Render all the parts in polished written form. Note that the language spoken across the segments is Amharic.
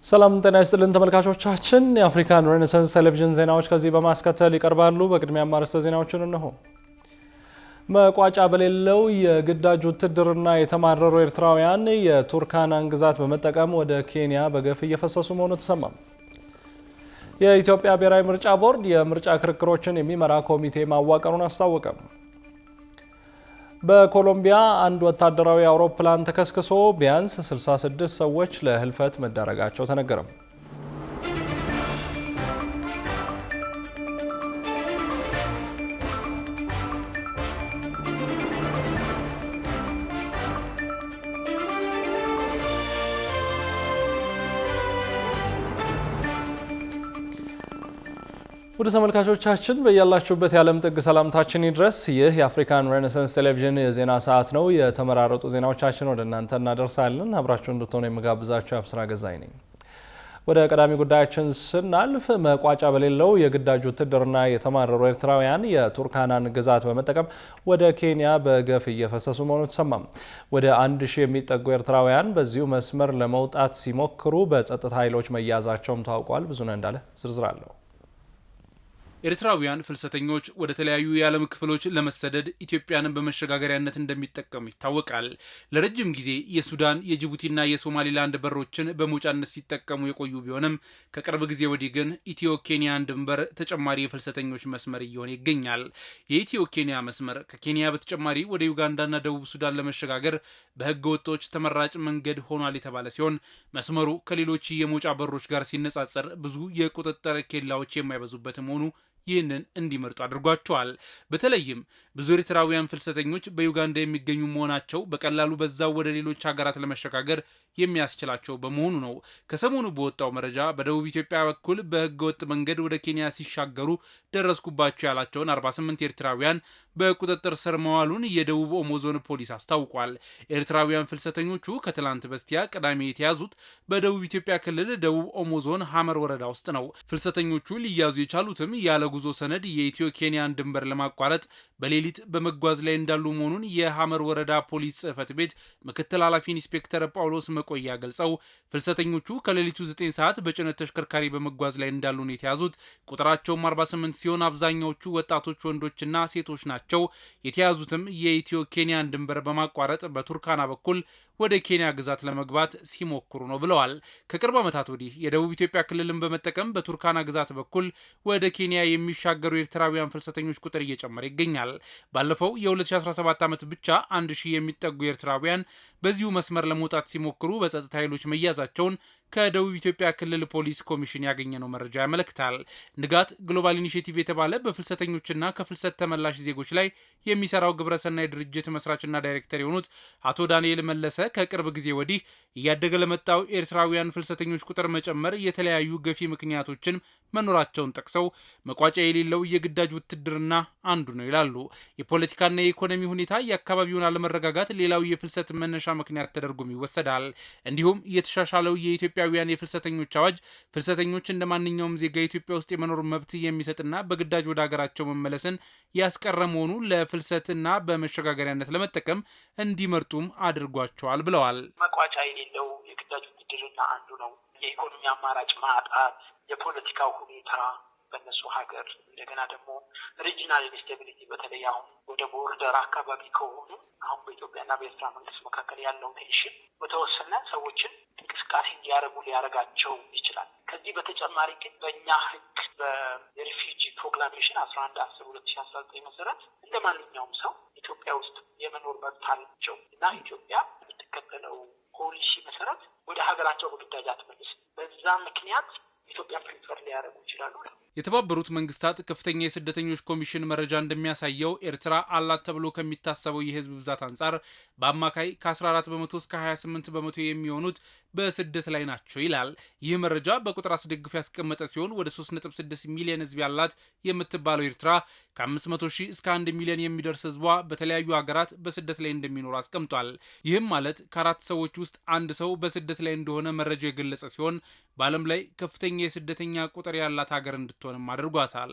ሰላም ጤና ይስጥልን ተመልካቾቻችን የአፍሪካን ሬኔሳንስ ቴሌቪዥን ዜናዎች ከዚህ በማስከተል ይቀርባሉ። በቅድሚያ አርዕስተ ዜናዎችን እነሆ። መቋጫ በሌለው የግዳጅ ውትድርና የተማረሩ ኤርትራውያን የቱርካናን ግዛት በመጠቀም ወደ ኬንያ በገፍ እየፈሰሱ መሆኑ ተሰማ። የኢትዮጵያ ብሔራዊ ምርጫ ቦርድ የምርጫ ክርክሮችን የሚመራ ኮሚቴ ማዋቀሩን አስታወቀ። በኮሎምቢያ አንድ ወታደራዊ አውሮፕላን ተከስክሶ ቢያንስ 66 ሰዎች ለህልፈት መዳረጋቸው ተነገረ። ወደ ተመልካቾቻችን በያላችሁበት የዓለም ጥግ ሰላምታችን ይድረስ። ይህ የአፍሪካን ሬኔሳንስ ቴሌቪዥን የዜና ሰዓት ነው። የተመራረጡ ዜናዎቻችን ወደ እናንተ እናደርሳለን። አብራችሁ እንድትሆኑ የምጋብዛችሁ አብስራ ገዛኝ ነኝ። ወደ ቀዳሚ ጉዳያችን ስናልፍ መቋጫ በሌለው የግዳጅ ውትድርና የተማረሩ ኤርትራውያን የቱርካናን ግዛት በመጠቀም ወደ ኬንያ በገፍ እየፈሰሱ መሆኑ ተሰማ። ወደ 1000 የሚጠጉ ኤርትራውያን በዚሁ መስመር ለመውጣት ሲሞክሩ በጸጥታ ኃይሎች መያዛቸውም ታውቋል። ብዙነህ እንዳለ ዝርዝር አለው። ኤርትራውያን ፍልሰተኞች ወደ ተለያዩ የዓለም ክፍሎች ለመሰደድ ኢትዮጵያንን በመሸጋገሪያነት እንደሚጠቀሙ ይታወቃል። ለረጅም ጊዜ የሱዳን የጅቡቲና የሶማሊላንድ በሮችን በመውጫነት ሲጠቀሙ የቆዩ ቢሆንም ከቅርብ ጊዜ ወዲህ ግን ኢትዮ ኬንያን ድንበር ተጨማሪ የፍልሰተኞች መስመር እየሆነ ይገኛል። የኢትዮ ኬንያ መስመር ከኬንያ በተጨማሪ ወደ ዩጋንዳና ደቡብ ሱዳን ለመሸጋገር በሕገ ወጦች ተመራጭ መንገድ ሆኗል የተባለ ሲሆን መስመሩ ከሌሎች የመውጫ በሮች ጋር ሲነጻጸር ብዙ የቁጥጥር ኬላዎች የማይበዙበት መሆኑ ይህንን እንዲመርጡ አድርጓቸዋል። በተለይም ብዙ ኤርትራውያን ፍልሰተኞች በዩጋንዳ የሚገኙ መሆናቸው በቀላሉ በዛው ወደ ሌሎች ሀገራት ለመሸጋገር የሚያስችላቸው በመሆኑ ነው። ከሰሞኑ በወጣው መረጃ በደቡብ ኢትዮጵያ በኩል በህገወጥ መንገድ ወደ ኬንያ ሲሻገሩ ደረስኩባቸው ያላቸውን 48 ኤርትራውያን በቁጥጥር ስር መዋሉን የደቡብ ኦሞ ዞን ፖሊስ አስታውቋል። ኤርትራውያን ፍልሰተኞቹ ከትላንት በስቲያ ቅዳሜ የተያዙት በደቡብ ኢትዮጵያ ክልል ደቡብ ኦሞ ዞን ሀመር ወረዳ ውስጥ ነው። ፍልሰተኞቹ ሊያዙ የቻሉትም ያለ ጉዞ ሰነድ የኢትዮ ኬንያን ድንበር ለማቋረጥ በሌሊት በመጓዝ ላይ እንዳሉ መሆኑን የሀመር ወረዳ ፖሊስ ጽሕፈት ቤት ምክትል ኃላፊ ኢንስፔክተር ጳውሎስ መቆያ ገልጸው ፍልሰተኞቹ ከሌሊቱ 9 ሰዓት በጭነት ተሽከርካሪ በመጓዝ ላይ እንዳሉ ነው የተያዙት። ቁጥራቸውም 48 ሲሆን አብዛኛዎቹ ወጣቶች ወንዶችና ሴቶች ናቸው። የተያዙትም የኢትዮ ኬንያን ድንበር በማቋረጥ በቱርካና በኩል ወደ ኬንያ ግዛት ለመግባት ሲሞክሩ ነው ብለዋል። ከቅርብ ዓመታት ወዲህ የደቡብ ኢትዮጵያ ክልልን በመጠቀም በቱርካና ግዛት በኩል ወደ ኬንያ የሚሻገሩ ኤርትራውያን ፍልሰተኞች ቁጥር እየጨመረ ይገኛል። ባለፈው የ2017 ዓመት ብቻ 1000 የሚጠጉ ኤርትራውያን በዚሁ መስመር ለመውጣት ሲሞክሩ በጸጥታ ኃይሎች መያዛቸውን ከደቡብ ኢትዮጵያ ክልል ፖሊስ ኮሚሽን ያገኘነው መረጃ ያመለክታል። ንጋት ግሎባል ኢኒሼቲቭ የተባለ በፍልሰተኞችና ከፍልሰት ተመላሽ ዜጎች ላይ የሚሰራው ግብረሰናይ ድርጅት መስራችና ዳይሬክተር የሆኑት አቶ ዳንኤል መለሰ ከቅርብ ጊዜ ወዲህ እያደገ ለመጣው ኤርትራውያን ፍልሰተኞች ቁጥር መጨመር የተለያዩ ገፊ ምክንያቶችን መኖራቸውን ጠቅሰው መቋጫ የሌለው የግዳጅ ውትድርና አንዱ ነው ይላሉ። የፖለቲካና የኢኮኖሚ ሁኔታ የአካባቢውን አለመረጋጋት ሌላው የፍልሰት መነሻ ምክንያት ተደርጎም ይወሰዳል። እንዲሁም የተሻሻለው የኢትዮጵያውያን የፍልሰተኞች አዋጅ ፍልሰተኞች እንደ ማንኛውም ዜጋ ኢትዮጵያ ውስጥ የመኖር መብት የሚሰጥና በግዳጅ ወደ ሀገራቸው መመለስን ያስቀረ መሆኑ ለፍልሰትና በመሸጋገሪያነት ለመጠቀም እንዲመርጡም አድርጓቸዋል ብለዋል። መቋጫ የሌለው የግዳጅ ውትድርና አንዱ ነው። የኢኮኖሚ አማራጭ ማጣት፣ የፖለቲካው ሁኔታ በነሱ ሀገር እንደገና ደግሞ ሪጂናል ኢንስቴቢሊቲ በተለይ አሁን ወደ ቦርደር አካባቢ ከሆኑ አሁን በኢትዮጵያና በኤርትራ መንግስት መካከል ያለው ቴንሽን በተወሰነ ሰዎችን እንቅስቃሴ እንዲያደርጉ ሊያደርጋቸው ይችላል። ከዚህ በተጨማሪ ግን በእኛ ህግ በሪፊውጂ ፕሮክላሜሽን 11/10/2019 መሰረት እንደ ማንኛውም ሰው ኢትዮጵያ ውስጥ የመኖር መብት አላቸው እና ኢትዮጵያ የምትከተለው ፖሊሲ መሰረት ወደ ሀገራቸው በግዳጅ አትመልስም። በዛ ምክንያት ኢትዮጵያ ፕሪፈር ሊያደርጉ ይችላሉ። የተባበሩት መንግስታት ከፍተኛ የስደተኞች ኮሚሽን መረጃ እንደሚያሳየው ኤርትራ አላት ተብሎ ከሚታሰበው የህዝብ ብዛት አንጻር በአማካይ ከ14 በመቶ እስከ 28 በመቶ የሚሆኑት በስደት ላይ ናቸው ይላል። ይህ መረጃ በቁጥር አስደግፎ ያስቀመጠ ሲሆን ወደ 3.6 ሚሊዮን ህዝብ ያላት የምትባለው ኤርትራ ከ500 ሺህ እስከ 1 ሚሊዮን የሚደርስ ህዝቧ በተለያዩ ሀገራት በስደት ላይ እንደሚኖር አስቀምጧል። ይህም ማለት ከ4 ሰዎች ውስጥ አንድ ሰው በስደት ላይ እንደሆነ መረጃው የገለጸ ሲሆን በዓለም ላይ ከፍተኛ የስደተኛ ቁጥር ያላት ሀገር እንድትሆንም አድርጓታል።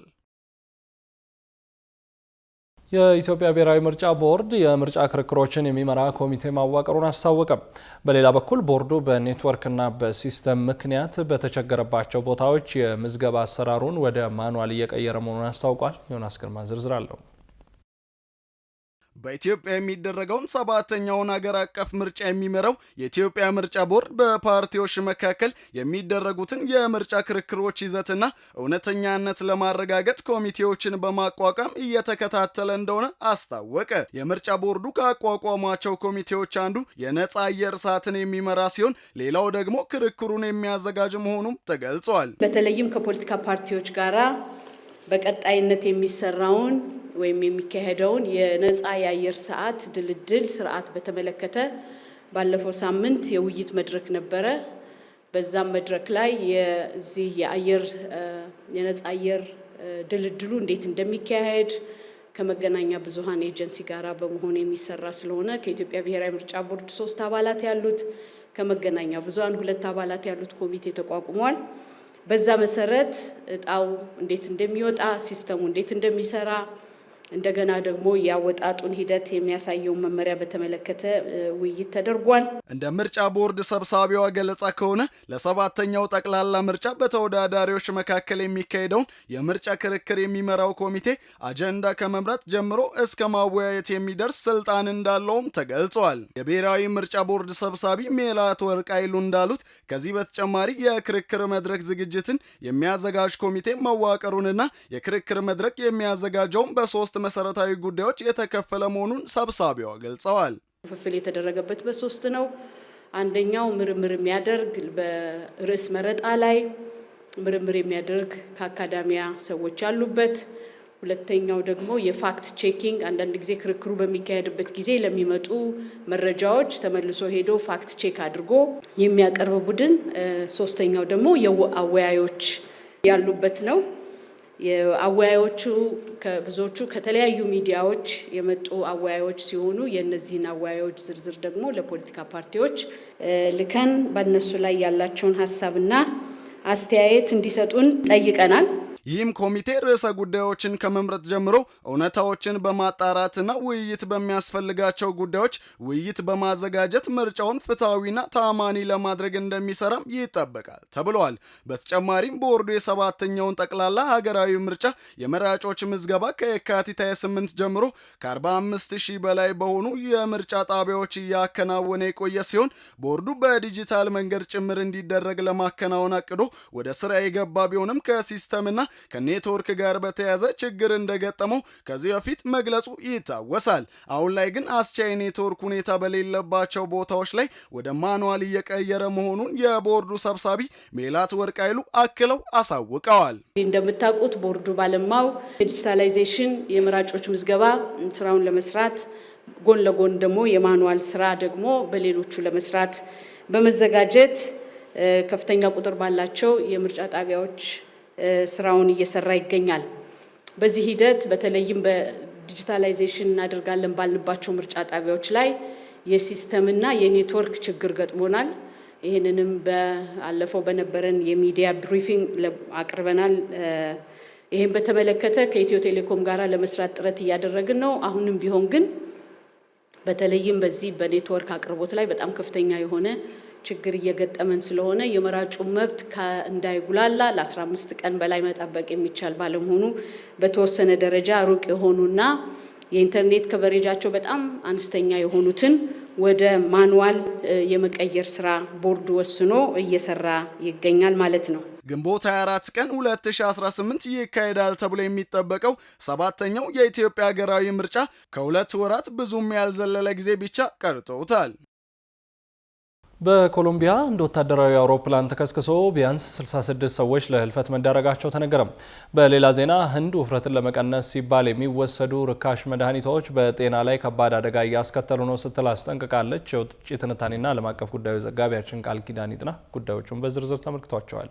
የኢትዮጵያ ብሔራዊ ምርጫ ቦርድ የምርጫ ክርክሮችን የሚመራ ኮሚቴ ማዋቀሩን አስታወቀ። በሌላ በኩል ቦርዱ በኔትወርክና በሲስተም ምክንያት በተቸገረባቸው ቦታዎች የምዝገባ አሰራሩን ወደ ማኑዋል እየቀየረ መሆኑን አስታውቋል። ዮናስ ግርማ ዝርዝር አለው። በኢትዮጵያ የሚደረገውን 7ኛውን ሀገር አቀፍ ምርጫ የሚመራው የኢትዮጵያ ምርጫ ቦርድ በፓርቲዎች መካከል የሚደረጉትን የምርጫ ክርክሮች ይዘትና እውነተኛነት ለማረጋገጥ ኮሚቴዎችን በማቋቋም እየተከታተለ እንደሆነ አስታወቀ። የምርጫ ቦርዱ ካቋቋሟቸው ኮሚቴዎች አንዱ የነጻ አየር ሰዓትን የሚመራ ሲሆን ሌላው ደግሞ ክርክሩን የሚያዘጋጅ መሆኑም ተገልጿል። በተለይም ከፖለቲካ ፓርቲዎች ጋራ በቀጣይነት የሚሰራውን ወይም የሚካሄደውን የነጻ የአየር ሰዓት ድልድል ስርዓት በተመለከተ ባለፈው ሳምንት የውይይት መድረክ ነበረ። በዛም መድረክ ላይ የዚህ የነጻ አየር ድልድሉ እንዴት እንደሚካሄድ ከመገናኛ ብዙሃን ኤጀንሲ ጋራ በመሆን የሚሰራ ስለሆነ ከኢትዮጵያ ብሔራዊ ምርጫ ቦርድ 3 አባላት ያሉት ከመገናኛ ብዙሃን 2 አባላት ያሉት ኮሚቴ ተቋቁሟል። በዛ መሰረት እጣው እንዴት እንደሚወጣ ሲስተሙ እንዴት እንደሚሰራ እንደገና ደግሞ ያወጣጡን ሂደት የሚያሳየው መመሪያ በተመለከተ ውይይት ተደርጓል። እንደ ምርጫ ቦርድ ሰብሳቢዋ ገለጻ ከሆነ ለ7ኛው ጠቅላላ ምርጫ በተወዳዳሪዎች መካከል የሚካሄደውን የምርጫ ክርክር የሚመራው ኮሚቴ አጀንዳ ከመምረጥ ጀምሮ እስከ ማወያየት የሚደርስ ስልጣን እንዳለውም ተገልጿል። የብሔራዊ ምርጫ ቦርድ ሰብሳቢ ሜላት ወርቅ ኃይሉ እንዳሉት ከዚህ በተጨማሪ የክርክር መድረክ ዝግጅትን የሚያዘጋጅ ኮሚቴ መዋቀሩንና የክርክር መድረክ የሚያዘጋጀውን በ3 መሰረታዊ ጉዳዮች የተከፈለ መሆኑን ሰብሳቢዋ ገልጸዋል። ክፍፍል የተደረገበት በ3 ነው። አንደኛው ምርምር የሚያደርግ በርዕስ መረጣ ላይ ምርምር የሚያደርግ ከአካዳሚያ ሰዎች ያሉበት፣ ሁለተኛው ደግሞ የፋክት ቼኪንግ አንዳንድ ጊዜ ክርክሩ በሚካሄድበት ጊዜ ለሚመጡ መረጃዎች ተመልሶ ሄዶ ፋክት ቼክ አድርጎ የሚያቀርብ ቡድን፣ ሶስተኛው ደግሞ የአወያዮች ያሉበት ነው። የአወያዮቹ ብዙዎቹ ከተለያዩ ሚዲያዎች የመጡ አወያዮች ሲሆኑ የነዚህን አወያዮች ዝርዝር ደግሞ ለፖለቲካ ፓርቲዎች ልከን በእነሱ ላይ ያላቸውን ሀሳብና አስተያየት እንዲሰጡን ጠይቀናል። ይህም ኮሚቴ ርዕሰ ጉዳዮችን ከመምረጥ ጀምሮ እውነታዎችን በማጣራትና ውይይት በሚያስፈልጋቸው ጉዳዮች ውይይት በማዘጋጀት ምርጫውን ፍትሐዊና ተአማኒ ለማድረግ እንደሚሰራም ይጠበቃል ተብሏል። በተጨማሪም ቦርዱ የ7ኛውን ጠቅላላ ሀገራዊ ምርጫ የመራጮች ምዝገባ ከየካቲት 28 ጀምሮ ከ45,000 በላይ በሆኑ የምርጫ ጣቢያዎች እያከናወነ የቆየ ሲሆን ቦርዱ በዲጂታል መንገድ ጭምር እንዲደረግ ለማከናወን አቅዶ ወደ ስራ የገባ ቢሆንም ከሲስተምና ከኔትወርክ ጋር በተያያዘ ችግር እንደገጠመው ከዚህ በፊት መግለጹ ይታወሳል። አሁን ላይ ግን አስቻይ ኔትወርክ ሁኔታ በሌለባቸው ቦታዎች ላይ ወደ ማኑዋል እየቀየረ መሆኑን የቦርዱ ሰብሳቢ ሜላት ወርቅ ኃይሉ አክለው አሳውቀዋል። እንደምታውቁት ቦርዱ ባለማው የዲጂታላይዜሽን የመራጮች ምዝገባ ስራውን ለመስራት ጎን ለጎን ደግሞ የማኑዋል ስራ ደግሞ በሌሎቹ ለመስራት በመዘጋጀት ከፍተኛ ቁጥር ባላቸው የምርጫ ጣቢያዎች ስራውን እየሰራ ይገኛል። በዚህ ሂደት በተለይም በዲጂታላይዜሽን እናደርጋለን ባልንባቸው ምርጫ ጣቢያዎች ላይ የሲስተምና የኔትወርክ ችግር ገጥሞናል። ይህንንም ባለፈው በነበረን የሚዲያ ብሪፊንግ አቅርበናል። ይህን በተመለከተ ከኢትዮ ቴሌኮም ጋር ለመስራት ጥረት እያደረግን ነው። አሁንም ቢሆን ግን በተለይም በዚህ በኔትወርክ አቅርቦት ላይ በጣም ከፍተኛ የሆነ ችግር እየገጠመን ስለሆነ የመራጩ መብት እንዳይጉላላ ለ15 ቀን በላይ መጠበቅ የሚቻል ባለመሆኑ በተወሰነ ደረጃ ሩቅ የሆኑና የኢንተርኔት ከቨሬጃቸው በጣም አነስተኛ የሆኑትን ወደ ማኑዋል የመቀየር ስራ ቦርዱ ወስኖ እየሰራ ይገኛል ማለት ነው። ግንቦት 24 ቀን 2018 ይካሄዳል ተብሎ የሚጠበቀው 7ኛው የኢትዮጵያ ሀገራዊ ምርጫ ከ2 ወራት ብዙም ያልዘለለ ጊዜ ብቻ ቀርተውታል። በኮሎምቢያ አንድ ወታደራዊ አውሮፕላን ተከስክሶ ቢያንስ 66 ሰዎች ለህልፈት መዳረጋቸው ተነገረ። በሌላ ዜና ህንድ ውፍረትን ለመቀነስ ሲባል የሚወሰዱ ርካሽ መድኃኒቶች በጤና ላይ ከባድ አደጋ እያስከተሉ ነው ስትል አስጠንቅቃለች። የውጭ ትንታኔና ዓለም አቀፍ ጉዳዮች ዘጋቢያችን ቃል ኪዳን ይጥና ጉዳዮቹን በዝርዝር ተመልክቷቸዋል።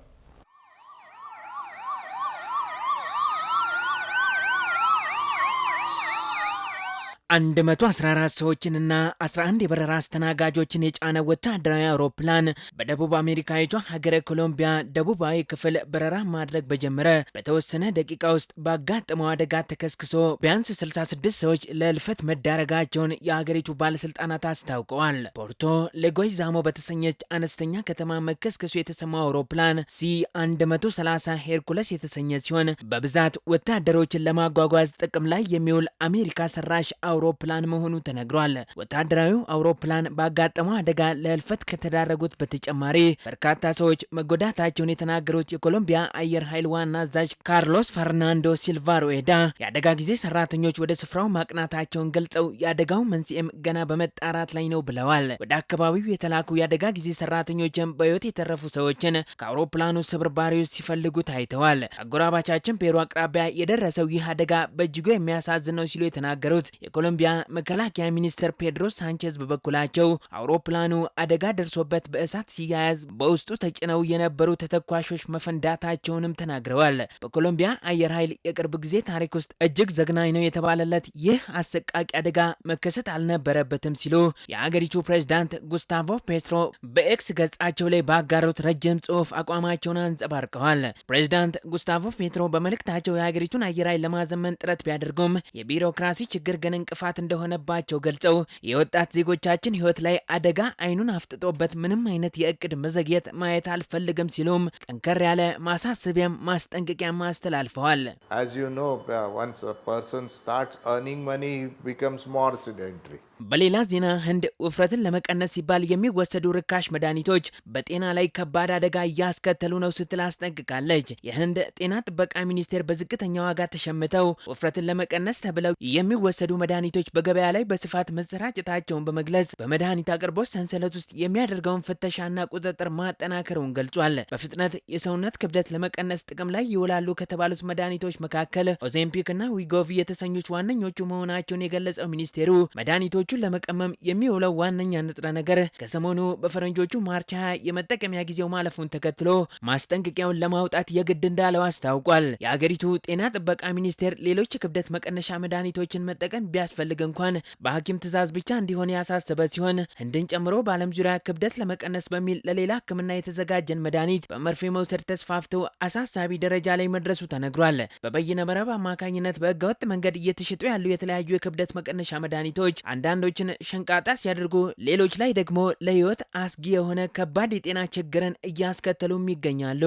114 ሰዎችንና 11 የበረራ አስተናጋጆችን የጫነ ወታደራዊ አውሮፕላን በደቡብ አሜሪካዊቷ ሀገረ ኮሎምቢያ ደቡባዊ ክፍል በረራ ማድረግ በጀመረ በተወሰነ ደቂቃ ውስጥ ባጋጠመው አደጋ ተከስክሶ ቢያንስ 66 ሰዎች ለእልፈት መዳረጋቸውን የሀገሪቱ ባለስልጣናት አስታውቀዋል። ፖርቶ ሌጎይዛሞ በተሰኘች አነስተኛ ከተማ መከስከሱ የተሰማው አውሮፕላን C130 ሄርኩለስ የተሰኘ ሲሆን በብዛት ወታደሮችን ለማጓጓዝ ጥቅም ላይ የሚውል አሜሪካ ሰራሽ አውሮፕላን መሆኑ ተነግሯል። ወታደራዊው አውሮፕላን ባጋጠመው አደጋ ለእልፈት ከተዳረጉት በተጨማሪ በርካታ ሰዎች መጎዳታቸውን የተናገሩት የኮሎምቢያ አየር ኃይል ዋና አዛዥ ካርሎስ ፈርናንዶ ሲልቫ ሩኤዳ የአደጋ ጊዜ ሰራተኞች ወደ ስፍራው ማቅናታቸውን ገልጸው የአደጋው መንስኤም ገና በመጣራት ላይ ነው ብለዋል። ወደ አካባቢው የተላኩ የአደጋ ጊዜ ሰራተኞችም በሕይወት የተረፉ ሰዎችን ከአውሮፕላኑ ስብርባሪዎች ሲፈልጉ ታይተዋል። አጎራባቻችን ፔሩ አቅራቢያ የደረሰው ይህ አደጋ በእጅጉ የሚያሳዝን ነው ሲሉ የተናገሩት የኮሎምቢያ መከላከያ ሚኒስትር ፔድሮ ሳንቼዝ በበኩላቸው አውሮፕላኑ አደጋ ደርሶበት በእሳት ሲያያዝ በውስጡ ተጭነው የነበሩ ተተኳሾች መፈንዳታቸውንም ተናግረዋል። በኮሎምቢያ አየር ኃይል የቅርብ ጊዜ ታሪክ ውስጥ እጅግ ዘግናኝ ነው የተባለለት ይህ አሰቃቂ አደጋ መከሰት አልነበረበትም ሲሉ የአገሪቱ ፕሬዝዳንት ጉስታቮ ፔትሮ በኤክስ ገጻቸው ላይ ባጋሩት ረጅም ጽሑፍ አቋማቸውን አንጸባርቀዋል። ፕሬዝዳንት ጉስታቮ ፔትሮ በመልእክታቸው የሀገሪቱን አየር ኃይል ለማዘመን ጥረት ቢያደርጉም የቢሮክራሲ ችግር ግን እንቅፋት እንደሆነባቸው ገልጸው የወጣት ዜጎቻችን ሕይወት ላይ አደጋ አይኑን አፍጥጦበት ምንም አይነት የእቅድ መዘግየት ማየት አልፈልግም ሲሉም ጠንከር ያለ ማሳሰቢያም ማስጠንቀቂያም አስተላልፈዋል። As you know, once a person starts earning money, he becomes more sedentary. በሌላ ዜና ህንድ ውፍረትን ለመቀነስ ሲባል የሚወሰዱ ርካሽ መድኃኒቶች በጤና ላይ ከባድ አደጋ እያስከተሉ ነው ስትል አስጠንቅቃለች። የህንድ ጤና ጥበቃ ሚኒስቴር በዝቅተኛ ዋጋ ተሸምተው ውፍረትን ለመቀነስ ተብለው የሚወሰዱ መድኃኒቶች በገበያ ላይ በስፋት መሰራጨታቸውን በመግለጽ በመድኃኒት አቅርቦት ሰንሰለት ውስጥ የሚያደርገውን ፍተሻና ቁጥጥር ማጠናከሩን ገልጿል። በፍጥነት የሰውነት ክብደት ለመቀነስ ጥቅም ላይ ይውላሉ ከተባሉት መድኃኒቶች መካከል ኦዜምፒክ እና ዊጎቪ የተሰኙት ዋነኞቹ መሆናቸውን የገለጸው ሚኒስቴሩ መድኃኒቶቹ ለመቀመም የሚውለው ዋነኛ ንጥረ ነገር ከሰሞኑ በፈረንጆቹ ማርች 20 የመጠቀሚያ ጊዜው ማለፉን ተከትሎ ማስጠንቀቂያውን ለማውጣት የግድ እንዳለው አስታውቋል። የአገሪቱ ጤና ጥበቃ ሚኒስቴር ሌሎች የክብደት መቀነሻ መድኃኒቶችን መጠቀም ቢያስፈልግ እንኳን በሐኪም ትዕዛዝ ብቻ እንዲሆን ያሳሰበ ሲሆን ህንድን ጨምሮ በዓለም ዙሪያ ክብደት ለመቀነስ በሚል ለሌላ ሕክምና የተዘጋጀን መድኃኒት በመርፌ መውሰድ ተስፋፍተው አሳሳቢ ደረጃ ላይ መድረሱ ተነግሯል። በበይነ መረብ አማካኝነት በህገወጥ መንገድ እየተሸጡ ያሉ የተለያዩ የክብደት መቀነሻ መድኃኒቶች አንዳንዶችን ሸንቃጣ ሲያደርጉ ሌሎች ላይ ደግሞ ለህይወት አስጊ የሆነ ከባድ የጤና ችግርን እያስከተሉም ይገኛሉ።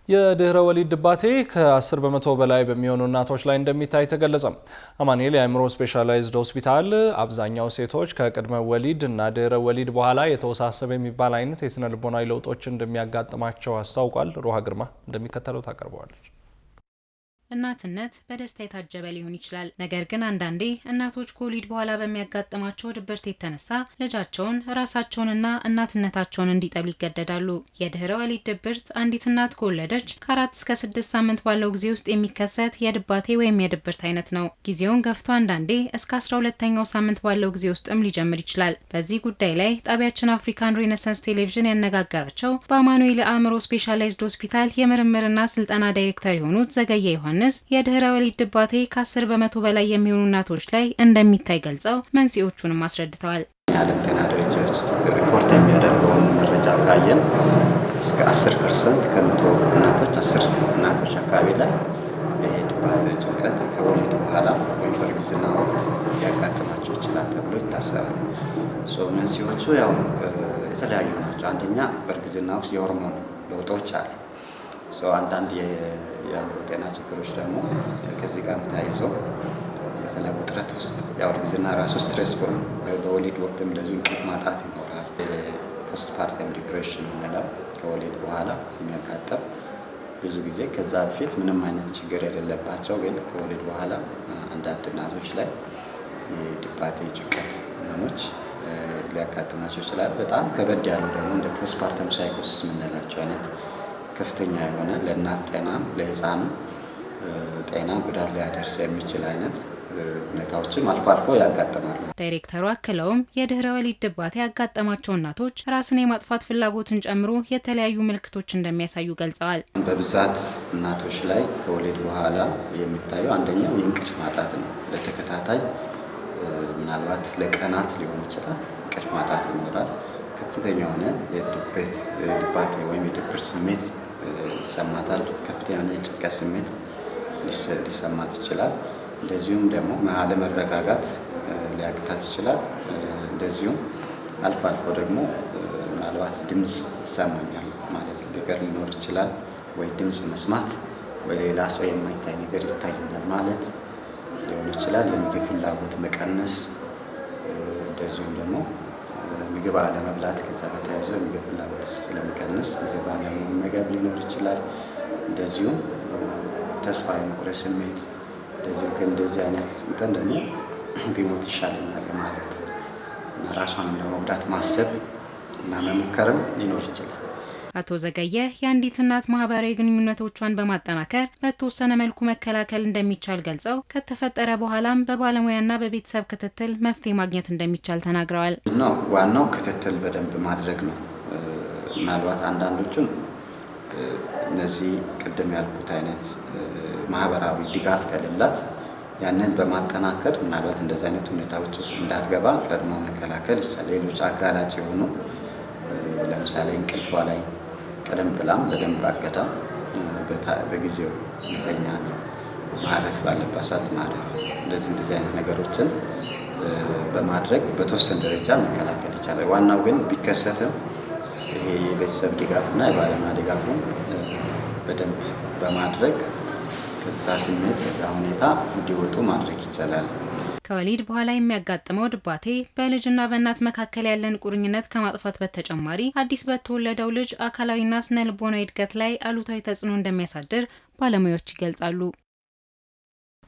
የድህረ ወሊድ ድባቴ ከ10 በመቶ በላይ በሚሆኑ እናቶች ላይ እንደሚታይ ተገለጸ። አማኑኤል የአእምሮ ስፔሻላይዝድ ሆስፒታል አብዛኛው ሴቶች ከቅድመ ወሊድ እና ድህረ ወሊድ በኋላ የተወሳሰበ የሚባል አይነት የስነ ልቦናዊ ለውጦች እንደሚያጋጥማቸው አስታውቋል። ሮሃ ግርማ እንደሚከተለው ታቀርበዋለች። እናትነት በደስታ የታጀበ ሊሆን ይችላል። ነገር ግን አንዳንዴ እናቶች ከወሊድ በኋላ በሚያጋጥማቸው ድብርት የተነሳ ልጃቸውን ራሳቸውንና እናትነታቸውን እንዲጠሉ ይገደዳሉ። የድህረ ወሊድ ድብርት አንዲት እናት ከወለደች ከ4 እስከ 6 ሳምንት ባለው ጊዜ ውስጥ የሚከሰት የድባቴ ወይም የድብርት አይነት ነው። ጊዜውን ገፍቶ አንዳንዴ እስከ 12ኛው ሳምንት ባለው ጊዜ ውስጥም ሊጀምር ይችላል። በዚህ ጉዳይ ላይ ጣቢያችን አፍሪካን ሬኔሳንስ ቴሌቪዥን ያነጋገራቸው በአማኑኤል የአእምሮ ስፔሻላይዝድ ሆስፒታል የምርምርና ስልጠና ዳይሬክተር የሆኑት ዘገየ ዮሐንስ የድህረ ወሊድ ድባቴ ከ10 በመቶ በላይ የሚሆኑ እናቶች ላይ እንደሚታይ ገልጸው መንስኤዎቹንም አስረድተዋል። የዓለም ጤና ድርጅት ሪፖርት የሚያደርገውን መረጃ ካየን እስከ 10% ከመቶ እናቶች 10 እናቶች አካባቢ ላይ ይሄ ድባቴ ጭንቀት ከወሊድ በኋላ ወይም በእርግዝና ወቅት ሊያጋጥማቸው ይችላል ተብሎ ይታሰባል። መንስኤዎቹ ያው የተለያዩ ናቸው። አንደኛ በእርግዝና ውስጥ የሆርሞን ለውጦች አሉ። አንዳንድ ያሉ ጤና ችግሮች ደግሞ ከዚህ ጋር ተያይዞ በተለይ ውጥረት ውስጥ ያው እርግዝና ራሱ ስትሬስፉል ነው። በወሊድ ወቅትም እንደዚሁ እንቅልፍ ማጣት ይኖራል። ፖስት ፓርተም ዲፕሬሽን የምንለው ከወሊድ በኋላ የሚያጋጥም ብዙ ጊዜ ከዛ በፊት ምንም አይነት ችግር የሌለባቸው ግን ከወሊድ በኋላ አንዳንድ እናቶች ላይ የድባቴ ጭንቀት ህመሞች ሊያጋጥማቸው ይችላል። በጣም ከበድ ያሉ ደግሞ እንደ ፖስት ፓርተም ሳይኮሲስ የምንላቸው አይነት ከፍተኛ የሆነ ለእናት ጤናም ለህፃኑ ጤና ጉዳት ሊያደርስ የሚችል አይነት ሁኔታዎችም አልፎ አልፎ ያጋጥማሉ። ዳይሬክተሩ አክለውም የድህረ ወሊድ ድባቴ ያጋጠማቸው እናቶች ራስን የማጥፋት ፍላጎትን ጨምሮ የተለያዩ ምልክቶች እንደሚያሳዩ ገልጸዋል። በብዛት እናቶች ላይ ከወሊድ በኋላ የሚታየው አንደኛው የእንቅልፍ ማጣት ነው። ለተከታታይ ምናልባት ለቀናት ሊሆን ይችላል እንቅልፍ ማጣት ይኖራል። ከፍተኛ የሆነ የድባቴ ወይም የድብር ስሜት ይሰማታል። ከፍተኛ የሆነ የጭንቀት ስሜት ሊሰማት ይችላል። እንደዚሁም ደግሞ አለመረጋጋት ሊያቅታት ይችላል። እንደዚሁም አልፎ አልፎ ደግሞ ምናልባት ድምፅ ይሰማኛል ማለት ነገር ሊኖር ይችላል። ወይ ድምፅ መስማት ወይ ሌላ ሰው የማይታይ ነገር ይታየኛል ማለት ሊሆን ይችላል። የምግብ ፍላጎት መቀነስ፣ እንደዚሁም ደግሞ ምግብ አለመብላት፣ ከዛ ጋር ተያይዞ የምግብ ፍላጎት ስለሚቀንስ ምግብ አለመመገብ ሊኖር ይችላል። እንደዚሁም ተስፋ የመቁረጥ ስሜት፣ እንደዚሁ ከእንደዚህ አይነት እንትን ደግሞ ቢሞት ይሻለኛል ማለት እና ራሷንም ለመጉዳት ማሰብ እና መሞከርም ሊኖር ይችላል። አቶ ዘገየ የአንዲት እናት ማህበራዊ ግንኙነቶቿን በማጠናከር በተወሰነ መልኩ መከላከል እንደሚቻል ገልጸው ከተፈጠረ በኋላም በባለሙያና በቤተሰብ ክትትል መፍትሄ ማግኘት እንደሚቻል ተናግረዋል። ዋናው ክትትል በደንብ ማድረግ ነው። ምናልባት አንዳንዶቹም እነዚህ ቅድም ያልኩት አይነት ማህበራዊ ድጋፍ ከሌላት ያንን በማጠናከር ምናልባት እንደዚህ አይነት ሁኔታዎች ውስጥ እንዳትገባ ቀድሞ መከላከል ይቻላል። ሌሎች አጋላጭ የሆኑ ለምሳሌ እንቅልፏ ላይ ቀደም ብላም በደንብ አቀዳ በጊዜው መተኛት፣ ማረፍ ባለባት ሰዓት ማረፍ፣ እንደዚህ አይነት ነገሮችን በማድረግ በተወሰነ ደረጃ መከላከል ይቻላል። ዋናው ግን ቢከሰትም ይሄ የቤተሰብ ድጋፍና የባለሙያ ድጋፉን በደንብ በማድረግ ከዛ ስሜት ከዛ ሁኔታ እንዲወጡ ማድረግ ይቻላል። ከወሊድ በኋላ የሚያጋጥመው ድባቴ በልጅና በእናት መካከል ያለን ቁርኝነት ከማጥፋት በተጨማሪ አዲስ በተወለደው ልጅ አካላዊና ስነ ልቦናዊ እድገት ላይ አሉታዊ ተጽዕኖ እንደሚያሳድር ባለሙያዎች ይገልጻሉ።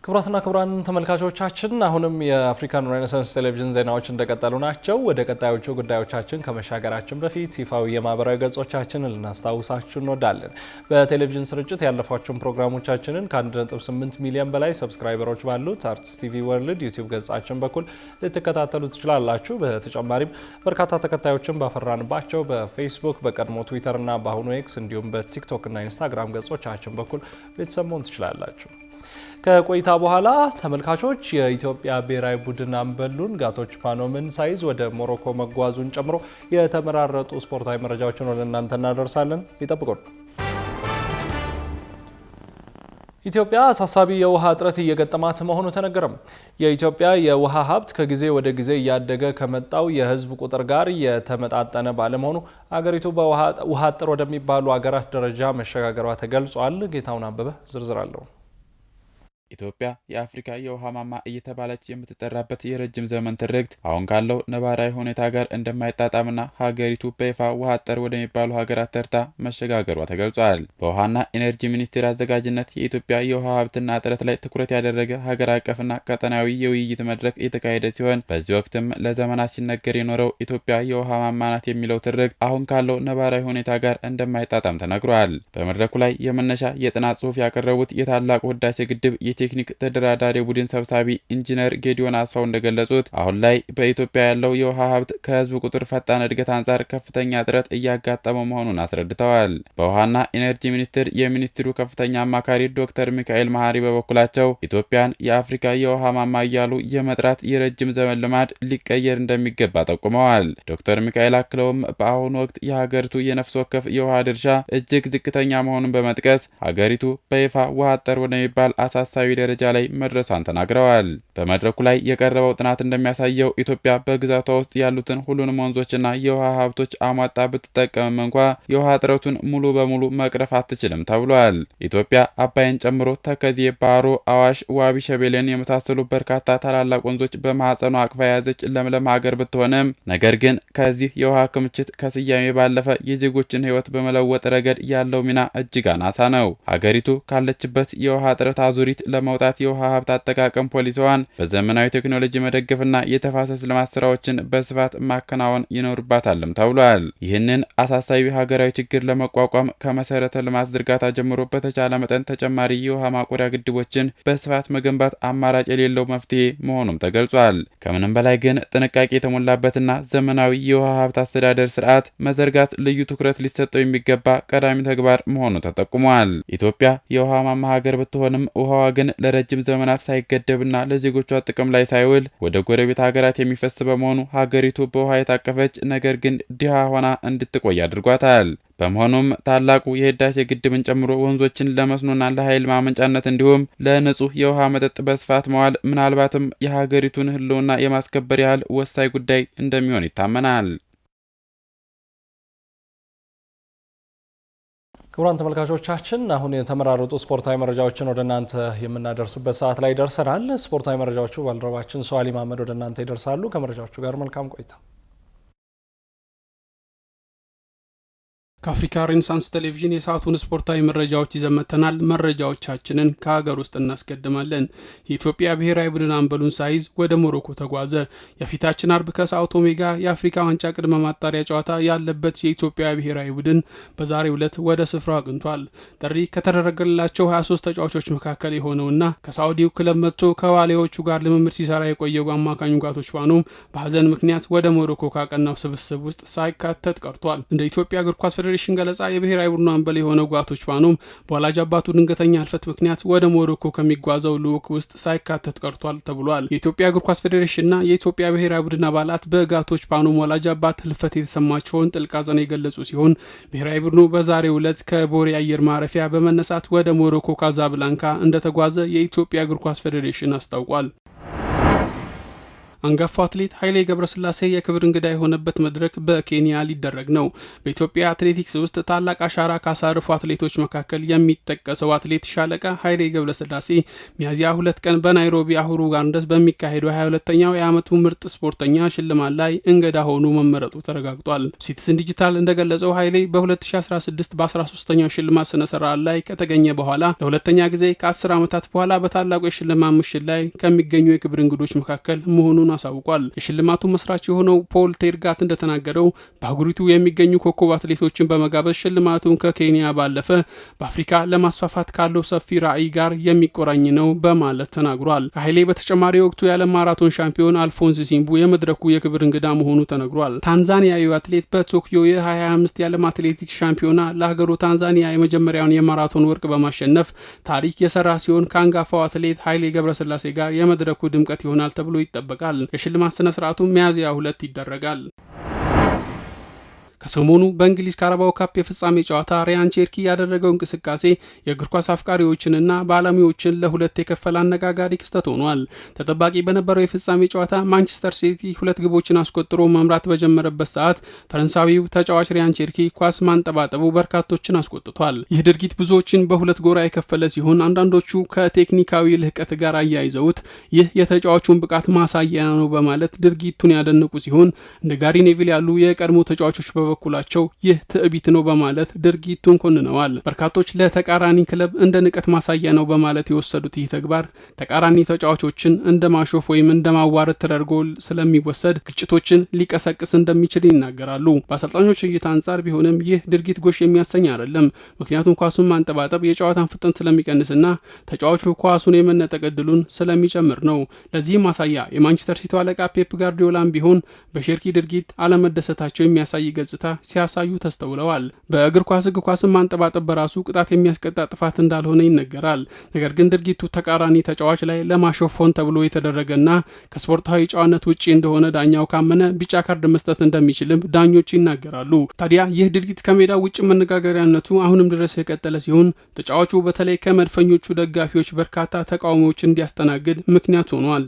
ክቡራትና ክቡራን ተመልካቾቻችን አሁንም የአፍሪካን ሬኔሳንስ ቴሌቪዥን ዜናዎች እንደቀጠሉ ናቸው። ወደ ቀጣዮቹ ጉዳዮቻችን ከመሻገራችን በፊት ይፋዊ የማህበራዊ ገጾቻችንን ልናስታውሳችሁ እንወዳለን። በቴሌቪዥን ስርጭት ያለፏቸውን ፕሮግራሞቻችንን ከ1.8 ሚሊዮን በላይ ሰብስክራይበሮች ባሉት አርትስ ቲቪ ወርልድ ዩቲዩብ ገጻችን በኩል ልትከታተሉ ትችላላችሁ። በተጨማሪም በርካታ ተከታዮችን ባፈራንባቸው በፌስቡክ፣ በቀድሞ ትዊተር እና በአሁኑ ኤክስ እንዲሁም በቲክቶክ እና ኢንስታግራም ገጾቻችን በኩል ቤተሰብ መሆን ትችላላችሁ። ከቆይታ በኋላ ተመልካቾች የኢትዮጵያ ብሔራዊ ቡድን አምበሉን ጋቶች ፓኖምን ሳይዝ ወደ ሞሮኮ መጓዙን ጨምሮ የተመራረጡ ስፖርታዊ መረጃዎችን ወደ እናንተ እናደርሳለን። ይጠብቁን። ኢትዮጵያ አሳሳቢ የውሃ እጥረት እየገጠማት መሆኑ ተነገረም። የኢትዮጵያ የውሃ ሀብት ከጊዜ ወደ ጊዜ እያደገ ከመጣው የሕዝብ ቁጥር ጋር የተመጣጠነ ባለመሆኑ አገሪቱ በውሃ አጥር ወደሚባሉ አገራት ደረጃ መሸጋገሯ ተገልጿል። ጌታውን አበበ ዝርዝር አለው። ኢትዮጵያ የአፍሪካ የውሃ ማማ እየተባለች የምትጠራበት የረጅም ዘመን ትርክት አሁን ካለው ነባራዊ ሁኔታ ጋር እንደማይጣጣምና ሀገሪቱ በይፋ ውሃ አጠር ወደሚባሉ ሀገራት ተርታ መሸጋገሯ ተገልጿል። በውሃና ኢነርጂ ሚኒስቴር አዘጋጅነት የኢትዮጵያ የውሃ ሀብትና እጥረት ላይ ትኩረት ያደረገ ሀገር አቀፍና ቀጠናዊ የውይይት መድረክ የተካሄደ ሲሆን በዚህ ወቅትም ለዘመናት ሲነገር የኖረው ኢትዮጵያ የውሃ ማማ ናት የሚለው ትርክት አሁን ካለው ነባራዊ ሁኔታ ጋር እንደማይጣጣም ተነግሯል። በመድረኩ ላይ የመነሻ የጥናት ጽሑፍ ያቀረቡት የታላቁ ህዳሴ ግድብ የቴክኒክ ተደራዳሪ ቡድን ሰብሳቢ ኢንጂነር ጌዲዮን አስፋው እንደገለጹት አሁን ላይ በኢትዮጵያ ያለው የውሃ ሀብት ከህዝብ ቁጥር ፈጣን እድገት አንጻር ከፍተኛ እጥረት እያጋጠመው መሆኑን አስረድተዋል። በውሃና ኢነርጂ ሚኒስቴር የሚኒስትሩ ከፍተኛ አማካሪ ዶክተር ሚካኤል መሐሪ በበኩላቸው ኢትዮጵያን የአፍሪካ የውሃ ማማ እያሉ የመጥራት የረጅም ዘመን ልማድ ሊቀየር እንደሚገባ ጠቁመዋል። ዶክተር ሚካኤል አክለውም በአሁኑ ወቅት የሀገሪቱ የነፍስ ወከፍ የውሃ ድርሻ እጅግ ዝቅተኛ መሆኑን በመጥቀስ ሀገሪቱ በይፋ ውሃ አጠር ወደሚባል አሳሳቢ ደረጃ ላይ መድረሷን ተናግረዋል። በመድረኩ ላይ የቀረበው ጥናት እንደሚያሳየው ኢትዮጵያ በግዛቷ ውስጥ ያሉትን ሁሉንም ወንዞችና የውሃ ሀብቶች አሟጣ ብትጠቀምም እንኳ የውሃ እጥረቱን ሙሉ በሙሉ መቅረፍ አትችልም ተብሏል። ኢትዮጵያ አባይን ጨምሮ ተከዜ፣ ባሮ፣ አዋሽ፣ ዋቢ ሸቤሌን የመሳሰሉ በርካታ ታላላቅ ወንዞች በማህፀኗ አቅፋ የያዘች ለምለም ሀገር ብትሆንም ነገር ግን ከዚህ የውሃ ክምችት ከስያሜ ባለፈ የዜጎችን ሕይወት በመለወጥ ረገድ ያለው ሚና እጅግ አናሳ ነው። ሀገሪቱ ካለችበት የውሃ እጥረት አዙሪት ለማውጣት የውሃ ሀብት አጠቃቀም ፖሊሲዋን በዘመናዊ ቴክኖሎጂ መደገፍና የተፋሰስ ልማት ስራዎችን በስፋት ማከናወን ይኖርባታልም ተብሏል። ይህንን አሳሳቢ ሀገራዊ ችግር ለመቋቋም ከመሰረተ ልማት ዝርጋታ ጀምሮ በተቻለ መጠን ተጨማሪ የውሃ ማቆሪያ ግድቦችን በስፋት መገንባት አማራጭ የሌለው መፍትሄ መሆኑም ተገልጿል። ከምንም በላይ ግን ጥንቃቄ የተሞላበትና ዘመናዊ የውሃ ሀብት አስተዳደር ስርዓት መዘርጋት ልዩ ትኩረት ሊሰጠው የሚገባ ቀዳሚ ተግባር መሆኑ ተጠቁሟል። ኢትዮጵያ የውሃ ማማ ሀገር ብትሆንም ውሃዋ ግን ለረጅም ዘመናት ሳይገደብና ለዜጎቿ ጥቅም ላይ ሳይውል ወደ ጎረቤት ሀገራት የሚፈስ በመሆኑ ሀገሪቱ በውሃ የታቀፈች ነገር ግን ድሃ ሆና እንድትቆይ አድርጓታል። በመሆኑም ታላቁ የህዳሴ ግድብን ጨምሮ ወንዞችን ለመስኖና ለኃይል ማመንጫነት እንዲሁም ለንጹህ የውሃ መጠጥ በስፋት መዋል ምናልባትም የሀገሪቱን ህልውና የማስከበር ያህል ወሳኝ ጉዳይ እንደሚሆን ይታመናል። ክቡራን ተመልካቾቻችን አሁን የተመራረጡ ስፖርታዊ መረጃዎችን ወደ እናንተ የምናደርስበት ሰዓት ላይ ደርሰናል። ስፖርታዊ መረጃዎቹ ባልደረባችን ሰዋሊ ማመድ ወደ እናንተ ይደርሳሉ። ከመረጃዎቹ ጋር መልካም ቆይታ። ከአፍሪካ ሬኔሳንስ ቴሌቪዥን የሰዓቱን ስፖርታዊ መረጃዎች ይዘን መጥተናል። መረጃዎቻችንን ከሀገር ውስጥ እናስቀድማለን። የኢትዮጵያ ብሔራዊ ቡድን አምበሉን ሳይዝ ወደ ሞሮኮ ተጓዘ። የፊታችን አርብ ከሳኦ ቶሜ ጋር የአፍሪካ ዋንጫ ቅድመ ማጣሪያ ጨዋታ ያለበት የኢትዮጵያ ብሔራዊ ቡድን በዛሬው ዕለት ወደ ስፍራው አቅንቷል። ጥሪ ከተደረገላቸው 23 ተጫዋቾች መካከል የሆነውና ከሳውዲው ክለብ መጥቶ ከዋሊያዎቹ ጋር ልምምድ ሲሰራ የቆየው አማካኙ ጋቶች ባኖም በሀዘን ምክንያት ወደ ሞሮኮ ካቀናው ስብስብ ውስጥ ሳይካተት ቀርቷል። እንደ ኢትዮጵያ እግር ኳስ ፌዴሬሽን ገለጻ የብሔራዊ ቡድኑ አምበል የሆነው ጋቶች ባኖም በወላጅ አባቱ ድንገተኛ ህልፈት ምክንያት ወደ ሞሮኮ ከሚጓዘው ልዑክ ውስጥ ሳይካተት ቀርቷል ተብሏል። የኢትዮጵያ እግር ኳስ ፌዴሬሽንና የኢትዮጵያ ብሔራዊ ቡድን አባላት በጋቶች ባኖም ወላጅ አባት ህልፈት የተሰማቸውን ጥልቅ ሐዘን የገለጹ ሲሆን ብሔራዊ ቡድኑ በዛሬው ዕለት ከቦሌ አየር ማረፊያ በመነሳት ወደ ሞሮኮ ካዛብላንካ እንደተጓዘ የኢትዮጵያ እግር ኳስ ፌዴሬሽን አስታውቋል። አንጋፋው አትሌት ኃይሌ ገብረስላሴ የክብር እንግዳ የሆነበት መድረክ በኬንያ ሊደረግ ነው። በኢትዮጵያ አትሌቲክስ ውስጥ ታላቅ አሻራ ካሳረፉ አትሌቶች መካከል የሚጠቀሰው አትሌት ሻለቃ ኃይሌ ገብረስላሴ ሚያዝያ 2 ቀን በናይሮቢ አሁሩ ኡጋንዳስ በሚካሄደው 22ኛው የዓመቱ ምርጥ ስፖርተኛ ሽልማት ላይ እንግዳ ሆኖ መመረጡ ተረጋግጧል። ሲቲዝን ዲጂታል እንደገለጸው ኃይሌ በ2016 በ13ኛው ሽልማት ስነ ስርዓት ላይ ከተገኘ በኋላ ለሁለተኛ ጊዜ ከ10 ዓመታት በኋላ በታላቁ የሽልማት ምሽት ላይ ከሚገኙ የክብር እንግዶች መካከል መሆኑን አሳውቋል። የሽልማቱ መስራች የሆነው ፖል ቴርጋት እንደተናገረው በአህጉሪቱ የሚገኙ ኮከብ አትሌቶችን በመጋበዝ ሽልማቱን ከኬንያ ባለፈ በአፍሪካ ለማስፋፋት ካለው ሰፊ ራዕይ ጋር የሚቆራኝ ነው በማለት ተናግሯል። ከኃይሌ በተጨማሪ ወቅቱ የዓለም ማራቶን ሻምፒዮን አልፎንስ ሲምቡ የመድረኩ የክብር እንግዳ መሆኑ ተነግሯል። ታንዛኒያዊ አትሌት በቶኪዮ የ2025 የዓለም አትሌቲክስ ሻምፒዮና ለሀገሩ ታንዛኒያ የመጀመሪያውን የማራቶን ወርቅ በማሸነፍ ታሪክ የሰራ ሲሆን ከአንጋፋው አትሌት ኃይሌ ገብረስላሴ ጋር የመድረኩ ድምቀት ይሆናል ተብሎ ይጠበቃል። የሽልማት ስነ ስርዓቱ ሚያዝያ 2 ይደረጋል። ከሰሞኑ በእንግሊዝ ካራባኦ ካፕ የፍጻሜ ጨዋታ ሪያን ቼርኪ ያደረገው እንቅስቃሴ የእግር ኳስ አፍቃሪዎችንና ባለሙያዎችን ለሁለት የከፈለ አነጋጋሪ ክስተት ሆኗል። ተጠባቂ በነበረው የፍጻሜ ጨዋታ ማንቸስተር ሲቲ 2 ግቦችን አስቆጥሮ መምራት በጀመረበት ሰዓት ፈረንሳዊው ተጫዋች ሪያን ቼርኪ ኳስ ማንጠባጠቡ በርካቶችን አስቆጥቷል። ይህ ድርጊት ብዙዎችን በሁለት ጎራ የከፈለ ሲሆን አንዳንዶቹ ከቴክኒካዊ ልህቀት ጋር አያይዘውት ይህ የተጫዋቹን ብቃት ማሳያ ነው በማለት ድርጊቱን ያደነቁ ሲሆን እንደ ጋሪ ኔቪል ያሉ የቀድሞ ተጫዋቾች በኩላቸው ይህ ትዕቢት ነው በማለት ድርጊቱን ኮንነዋል። በርካቶች ለተቃራኒ ክለብ እንደ ንቀት ማሳያ ነው በማለት የወሰዱት ይህ ተግባር ተቃራኒ ተጫዋቾችን እንደ ማሾፍ ወይም እንደ ማዋረድ ተደርጎ ስለሚወሰድ ግጭቶችን ሊቀሰቅስ እንደሚችል ይናገራሉ። በአሰልጣኞች እይታ አንጻር ቢሆንም ይህ ድርጊት ጎሽ የሚያሰኝ አይደለም። ምክንያቱም ኳሱን ማንጠባጠብ የጨዋታን ፍጥነት ስለሚቀንስና ተጫዋቹ ኳሱን የመነጠቅ ዕድሉን ስለሚጨምር ነው። ለዚህም ማሳያ የማንቸስተር ሲቲ አለቃ ፔፕ ጋርዲዮላም ቢሆን በሼርኪ ድርጊት አለመደሰታቸው የሚያሳይ ገጽታ ሲያሳዩ ተስተውለዋል። በእግር ኳስ ሕግ ኳስን ማንጠባጠብ በራሱ ቅጣት የሚያስቀጣ ጥፋት እንዳልሆነ ይነገራል። ነገር ግን ድርጊቱ ተቃራኒ ተጫዋች ላይ ለማሾፍ ሆን ተብሎ የተደረገና ከስፖርታዊ ጨዋነት ውጪ እንደሆነ ዳኛው ካመነ ቢጫ ካርድ መስጠት እንደሚችልም ዳኞች ይናገራሉ። ታዲያ ይህ ድርጊት ከሜዳው ውጭ መነጋገሪያነቱ አሁንም ድረስ የቀጠለ ሲሆን ተጫዋቹ በተለይ ከመድፈኞቹ ደጋፊዎች በርካታ ተቃውሞዎች እንዲያስተናግድ ምክንያት ሆኗል።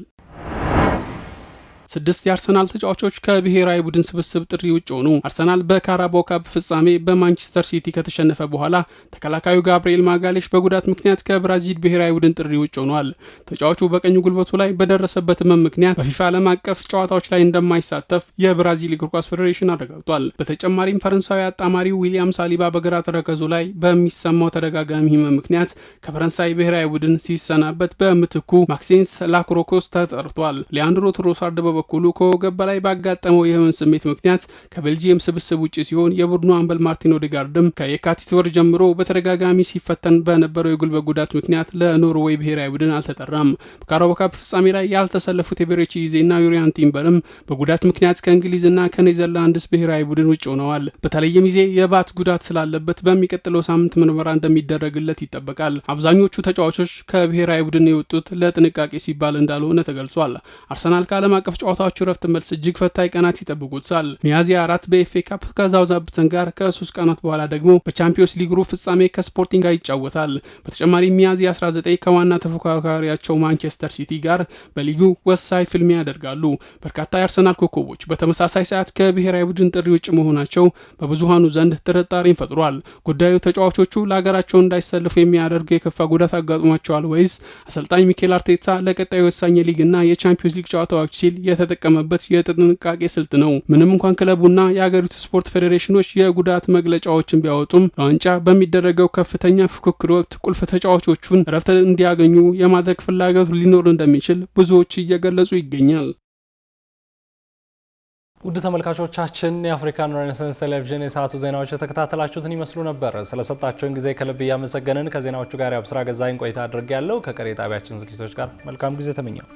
6 የአርሰናል ተጫዋቾች ከብሔራዊ ቡድን ስብስብ ጥሪ ውጭ ሆኑ። አርሰናል በካራባኦ ካፕ ፍጻሜ በማንቸስተር ሲቲ ከተሸነፈ በኋላ ተከላካዩ ጋብሪኤል ማጋሌሽ በጉዳት ምክንያት ከብራዚል ብሔራዊ ቡድን ጥሪ ውጭ ሆኗል። ተጫዋቹ በቀኝ ጉልበቱ ላይ በደረሰበት ህመም ምክንያት በፊፋ ዓለም አቀፍ ጨዋታዎች ላይ እንደማይሳተፍ የብራዚል እግር ኳስ ፌዴሬሽን አረጋግጧል። በተጨማሪም ፈረንሳዊ አጣማሪው ዊሊያም ሳሊባ በግራ ተረከዙ ላይ በሚሰማው ተደጋጋሚ ህመም ምክንያት ከፈረንሳይ ብሔራዊ ቡድን ሲሰናበት በምትኩ ማክሲንስ ላክሮኮስ ተጠርቷል። ሊያንድሮ ትሮሳርድ በበኩሉ ከወገብ በላይ ባጋጠመው የህመም ስሜት ምክንያት ከቤልጂየም ስብስብ ውጭ ሲሆን የቡድኑ አምበል ማርቲን ኦዴጋርድም ከየካቲት ወር ጀምሮ በተደጋጋሚ ሲፈተን በነበረው የጉልበት ጉዳት ምክንያት ለኖርዌይ ብሔራዊ ቡድን አልተጠራም። በካራባኦ ካፕ ፍጻሜ ላይ ያልተሰለፉት የቤሬቺ ኢዜና ዩሪያን ቲምበርም በጉዳት ምክንያት ከእንግሊዝና ከኔዘርላንድስ ብሔራዊ ቡድን ውጭ ሆነዋል። በተለይም ኢዜ የባት ጉዳት ስላለበት በሚቀጥለው ሳምንት ምርመራ እንደሚደረግለት ይጠበቃል። አብዛኞቹ ተጫዋቾች ከብሔራዊ ቡድን የወጡት ለጥንቃቄ ሲባል እንዳልሆነ ተገልጿል። አርሰናል ከዓለም አቀፍ ጨዋታዎች ረፍት መልስ እጅግ ፈታኝ ቀናት ይጠብቁታል። ሚያዝያ 4 በኤፍኤ ካፕ ከሳውዛምፕተን ጋር፣ ከ3 ቀናት በኋላ ደግሞ በቻምፒዮንስ ሊግ ሩብ ፍጻሜ ከስፖርቲንግ ጋር ይጫወታል። በተጨማሪ ሚያዝያ 19 ከዋና ተፎካካሪያቸው ማንቸስተር ሲቲ ጋር በሊጉ ወሳኝ ፍልሚያ ያደርጋሉ። በርካታ የአርሰናል ኮከቦች በተመሳሳይ ሰዓት ከብሔራዊ ቡድን ጥሪ ውጭ መሆናቸው በብዙሃኑ ዘንድ ጥርጣሬን ፈጥሯል። ጉዳዩ ተጫዋቾቹ ለሀገራቸው እንዳይሰልፉ የሚያደርግ የከፋ ጉዳት አጋጥሟቸዋል ወይስ አሰልጣኝ ሚኬል አርቴታ ለቀጣዩ ወሳኝ ሊግና የቻምፒዮንስ ሊግ ጨዋታዎች ሲል የተጠቀመበት የጥንቃቄ ስልት ነው? ምንም እንኳን ክለቡና የሀገሪቱ ስፖርት ፌዴሬሽኖች የጉዳት መግለጫዎችን ቢያወጡም ለዋንጫ በሚደረገው ከፍተኛ ፉክክር ወቅት ቁልፍ ተጫዋቾቹን እረፍት እንዲያገኙ የማድረግ ፍላጎት ሊኖር እንደሚችል ብዙዎች እየገለጹ ይገኛል። ውድ ተመልካቾቻችን የአፍሪካን ሬኔሳንስ ቴሌቪዥን የሰዓቱ ዜናዎች የተከታተላችሁትን ይመስሉ ነበር። ስለሰጣችሁን ጊዜ ከልብ እያመሰገንን ከዜናዎቹ ጋር የአብስራ ገዛኸኝ ቆይታ አድርጌያለሁ። ከቀሪ ጣቢያችን ዝግጅቶች ጋር መልካም ጊዜ ተመኘው።